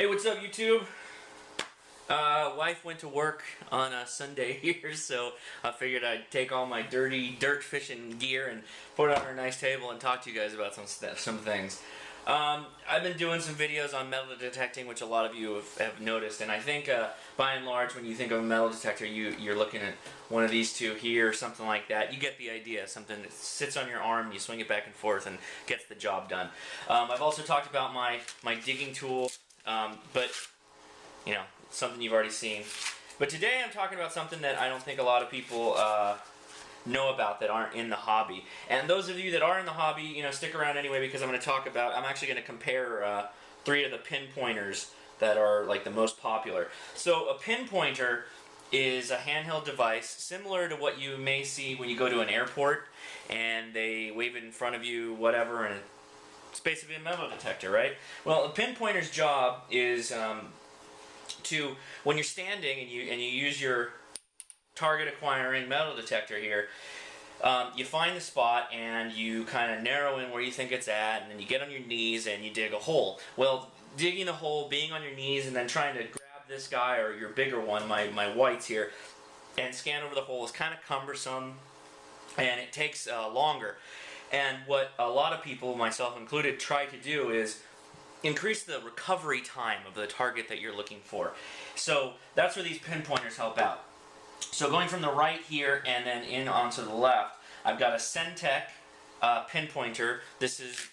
Hey, what's up, YouTube? Wife went to work on a Sunday here, so I figured I'd take all my dirty dirt fishing gear and put it on her nice table and talk to you guys about some things. I've been doing some videos on metal detecting, which a lot of you have noticed, and I think by and large, when you think of a metal detector, you're looking at one of these two here, or something like that. You get the idea. Something that sits on your arm, you swing it back and forth, and gets the job done. I've also talked about my digging tool, but you know, something you've already seen. But today I'm talking about something that I don't think a lot of people know about that aren't in the hobby. And those of you that are in the hobby, you know, stick around anyway, because I'm actually going to compare 3 of the pin pointers that are like the most popular. So a pin pointer is a handheld device similar to what you may see when you go to an airport and they wave it in front of you, whatever, and it's basically a metal detector, right? Well, a pin pointer's job is to, when you're standing and you use your target acquiring metal detector here, you find the spot and you kind of narrow in where you think it's at, and then you get on your knees and you dig a hole. Well, digging the hole, being on your knees, and then trying to grab this guy or your bigger one, my whites here, and scan over the hole is kind of cumbersome, and it takes longer. And what a lot of people, myself included, try to do is increase the recovery time of the target that you're looking for. So that's where these pin pointers help out. So going from the right here and then in onto the left, I've got a Sentech pin pointer. This is,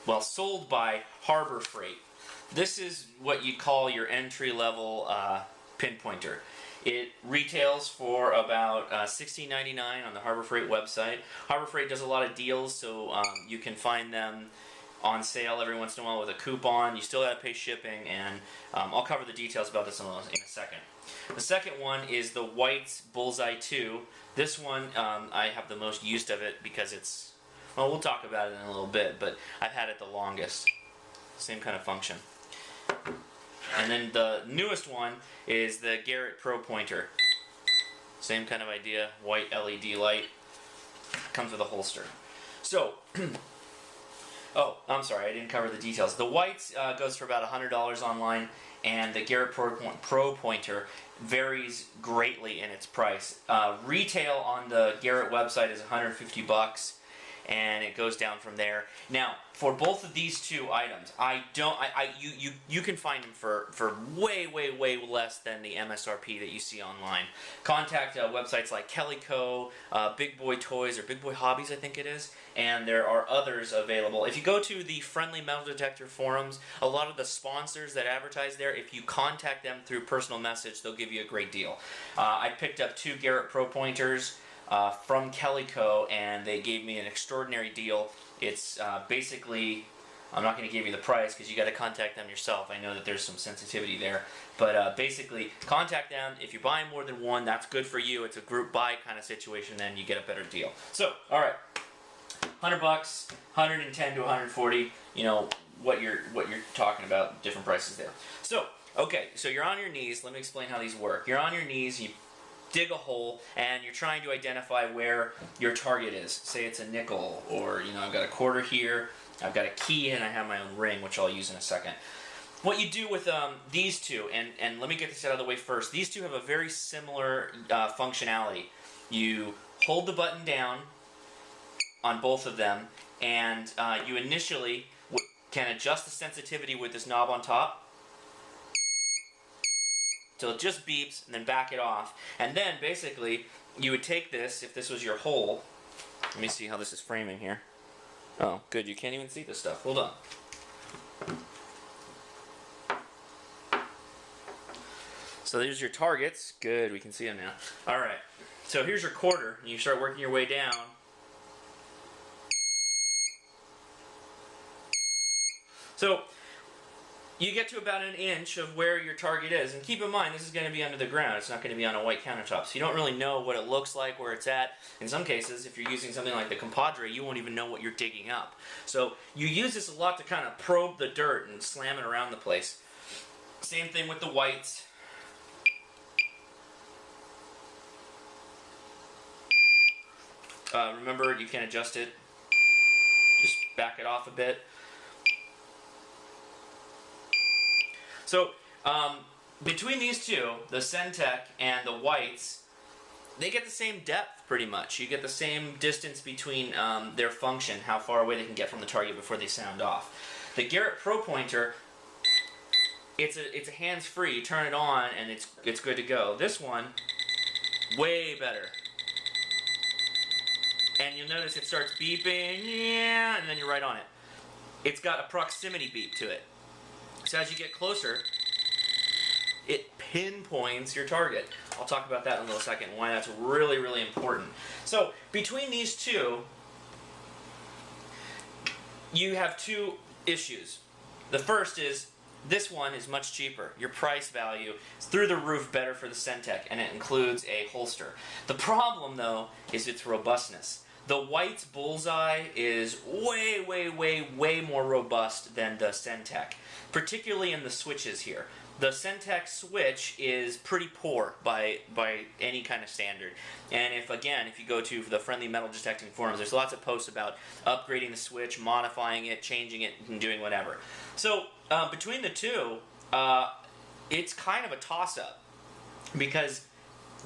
well, sold by Harbor Freight. This is what you'd call your entry-level pin pointer. It retails for about $16.99 on the Harbor Freight website. Harbor Freight does a lot of deals, so you can find them on sale every once in a while with a coupon. You still got to pay shipping, and I'll cover the details about this in a second. The second one is the Whites Bullseye II. This one, I have the most use of it because it's, well, we'll talk about it in a little bit, but I've had it the longest. Same kind of function. And then the newest one is the Garret Pro-Pointer. Same kind of idea, white LED light. Comes with a holster. So, oh, I'm sorry, I didn't cover the details. The Whites goes for about $100 online, and the Garret Pro-Pointer varies greatly in its price. Retail on the Garret website is $150, and it goes down from there. Now, for both of these two items, you can find them for way less than the MSRP that you see online. Contact websites like Calico, Big Boy Toys, or Big Boy Hobbies, I think it is, and there are others available. If you go to the Friendly Metal Detector forums, a lot of the sponsors that advertise there, if you contact them through personal message, they'll give you a great deal. I picked up 2 Garret Pro Pointers from Calico, and they gave me an extraordinary deal. It's basically, I'm not going to give you the price because you got to contact them yourself. I know that there's some sensitivity there, but basically contact them. If you buy more than one, that's good for you. It's a group buy kind of situation, then you get a better deal. So, all right, $100, 110 to 140. You know what you're talking about. Different prices there. So, okay, so you're on your knees. Let me explain how these work. You're on your knees. You dig a hole, and you're trying to identify where your target is. Say it's a nickel, or, you know, I've got a quarter here, I've got a key, and I have my own ring, which I'll use in a second. What you do with these two, and let me get this out of the way first, these two have a very similar functionality. You hold the button down on both of them, and you initially can adjust the sensitivity with this knob on top till it just beeps, and then back it off. And then, basically, you would take this, if this was your hole. Let me see how this is framing here. Oh, good, you can't even see this stuff. Hold on. So there's your targets. Good, we can see them now. Alright, so here's your quarter, and you start working your way down. So you get to about 1 inch of where your target is, and keep in mind this is going to be under the ground. It's not going to be on a white countertop, so you don't really know what it looks like, where it's at. In some cases, if you're using something like the compadre, you won't even know what you're digging up. So you use this a lot to kind of probe the dirt and slam it around the place. Same thing with the whites. Remember, you can adjust it. Just back it off a bit. So between these two, the Cen-Tech and the Whites, they get the same depth pretty much. You get the same distance between their function, how far away they can get from the target before they sound off. The Garret Pro-Pointer, it's a hands-free. You turn it on and it's good to go. This one, way better. And you'll notice it starts beeping, yeah, and then you're right on it. It's got a proximity beep to it. So as you get closer, it pinpoints your target. I'll talk about that in a little second, why that's really, really important. So between these two, you have two issues. The first is, this one is much cheaper. Your price value is through the roof better for the Cen-Tech, and it includes a holster. The problem, though, is its robustness. The Whites Bullseye is way, way, way, way more robust than the Cen-Tech, particularly in the switches here. The Cen-Tech switch is pretty poor by any kind of standard. And if you go to the Friendly Metal Detecting forums, there's lots of posts about upgrading the switch, modifying it, changing it, and doing whatever. So between the two, it's kind of a toss-up, because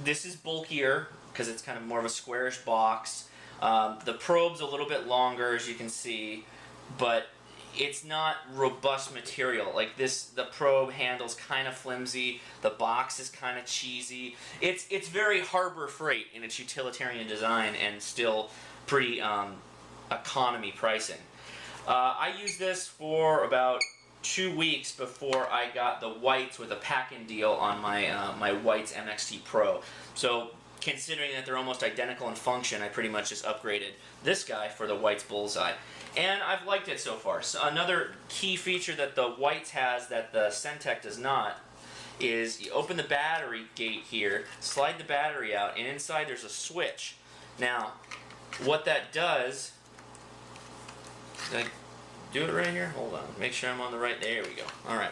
this is bulkier, because it's kind of more of a squarish box. The probe's a little bit longer, as you can see, but it's not robust material. Like this, the probe handle's kind of flimsy, the box is kind of cheesy. It's very Harbor Freight in its utilitarian design and still pretty economy pricing. I used this for about 2 weeks before I got the Whites with a pack-in deal on my my Whites MXT Pro. So considering that they're almost identical in function, I pretty much just upgraded this guy for the Whites Bullseye. And I've liked it so far. So another key feature that the Whites has that the Cen-Tech does not is you open the battery gate here, slide the battery out, and inside there's a switch. Now, what that does, did I do it right here? Hold on, make sure I'm on the right, there we go. Alright,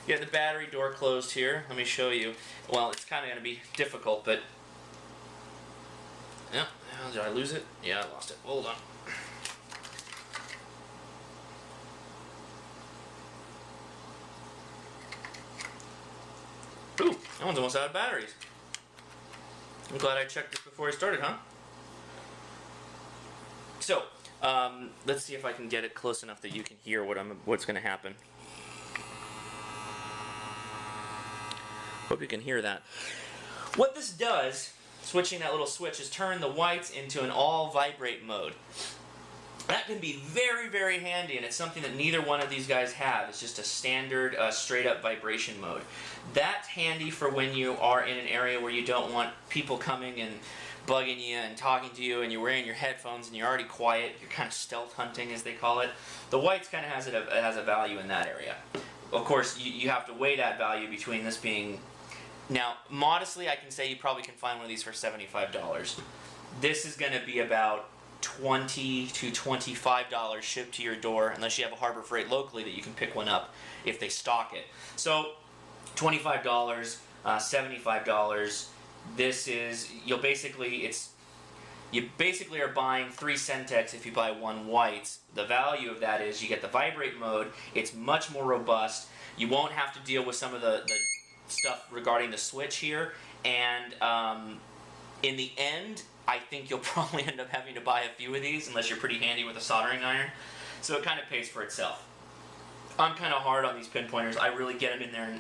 you got the battery door closed here. Let me show you. Well, it's kind of going to be difficult, but, yeah, did I lose it? Yeah, I lost it. Hold on. Ooh, that one's almost out of batteries. I'm glad I checked this before I started, huh? So, let's see if I can get it close enough that you can hear what's going to happen. Hope you can hear that. What this does, switching that little switch, is turn the Whites into an all vibrate mode. That can be very, very handy, and it's something that neither one of these guys have. It's just a standard, straight-up vibration mode. That's handy for when you are in an area where you don't want people coming and bugging you and talking to you, and you're wearing your headphones and you're already quiet. You're kind of stealth hunting, as they call it. The Whites kind of has a value in that area. Of course, you have to weigh that value between this being... Now, modestly, I can say you probably can find one of these for $75. This is going to be about $20 to $25 shipped to your door, unless you have a Harbor Freight locally that you can pick one up if they stock it. So $25, $75. This is, you basically are buying 3 Cen-Techs if you buy 1 Whites. The value of that is you get the vibrate mode. It's much more robust. You won't have to deal with some of the stuff regarding the switch here, and in the end, I think you'll probably end up having to buy a few of these unless you're pretty handy with a soldering iron. So it kind of pays for itself. I'm kind of hard on these pinpointers. I really get them in there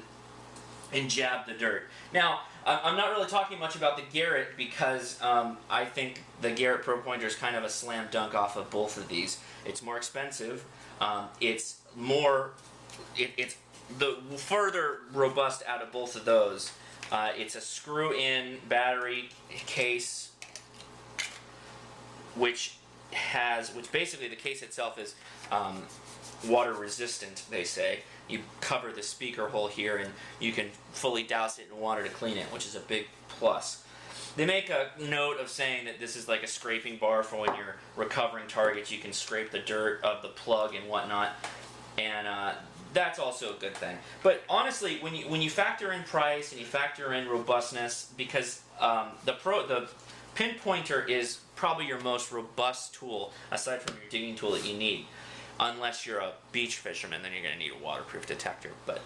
and jab the dirt. Now, I'm not really talking much about the Garret because I think the Garret Pro-Pointer is kind of a slam dunk off of both of these. It's more expensive. It's the further robust out of both of those. It's a screw-in battery case, which basically the case itself is water resistant, they say. You cover the speaker hole here and you can fully douse it in water to clean it, which is a big plus. They make a note of saying that this is like a scraping bar for when you're recovering targets. You can scrape the dirt of the plug and whatnot, and that's also a good thing. But honestly, when you factor in price and you factor in robustness, because the Pin Pointer is probably your most robust tool, aside from your digging tool that you need. Unless you're a beach fisherman, then you're going to need a waterproof detector. But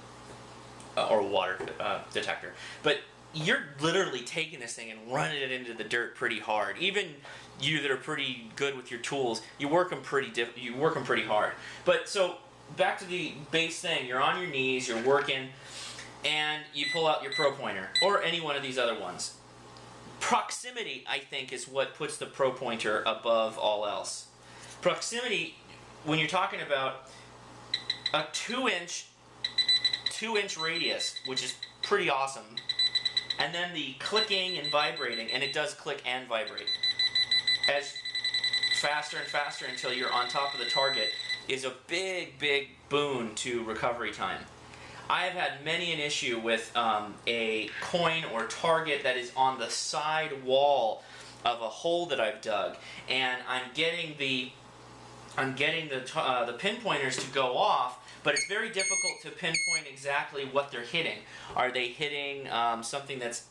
or water detector. But you're literally taking this thing and running it into the dirt pretty hard. Even you that are pretty good with your tools, you work them pretty hard. But so back to the base thing, you're on your knees, you're working, and you pull out your Pro Pointer or any one of these other ones. Proximity, I think, is what puts the Pro Pointer above all else. Proximity, when you're talking about a 2-inch radius, which is pretty awesome, and then the clicking and vibrating, and it does click and vibrate, as faster and faster until you're on top of the target, is a big, big boon to recovery time. I have had many an issue with a coin or target that is on the side wall of a hole that I've dug, and I'm getting the pinpointers to go off, but it's very difficult to pinpoint exactly what they're hitting. Are they hitting something that's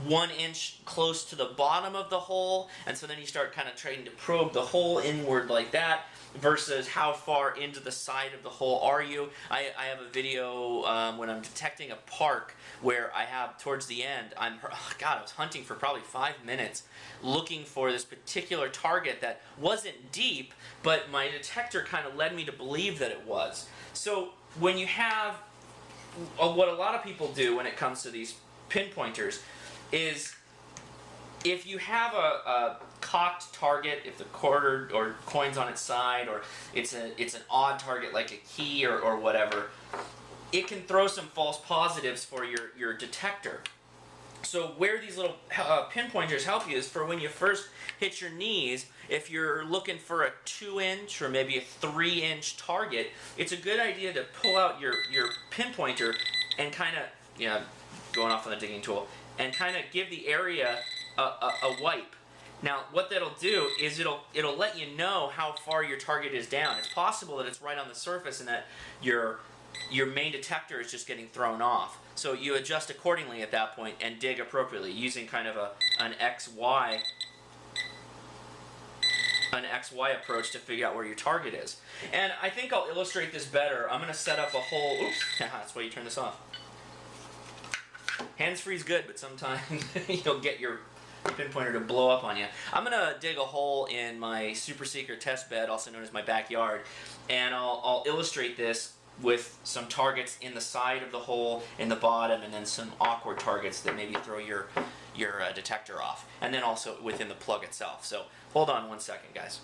1 inch close to the bottom of the hole, and so then you start kind of trying to probe the hole inward like that, versus how far into the side of the hole are you. I have a video when I'm detecting a park where I have towards the end, I was hunting for probably 5 minutes looking for this particular target that wasn't deep, but my detector kind of led me to believe that it was. So when you have what a lot of people do when it comes to these pinpointers is, if you have a cocked target, if the quarter or coin's on its side, or it's an odd target like a key or whatever, it can throw some false positives for your detector. So where these little pinpointers help you is for when you first hit your knees. If you're looking for a 2-inch or maybe a 3-inch target, it's a good idea to pull out your pinpointer and kind of, going off on the digging tool, and kind of give the area a wipe. Now, what that'll do is it'll let you know how far your target is down. It's possible that it's right on the surface and that your main detector is just getting thrown off. So you adjust accordingly at that point and dig appropriately using kind of an XY approach to figure out where your target is. And I think I'll illustrate this better. I'm going to set up a whole... Oops, that's why you turn this off. Hands-free is good, but sometimes you'll get your pinpointer to blow up on you. I'm going to dig a hole in my super secret test bed, also known as my backyard, and I'll illustrate this with some targets in the side of the hole, in the bottom, and then some awkward targets that maybe throw your detector off, and then also within the plug itself. So hold on 1 second, guys.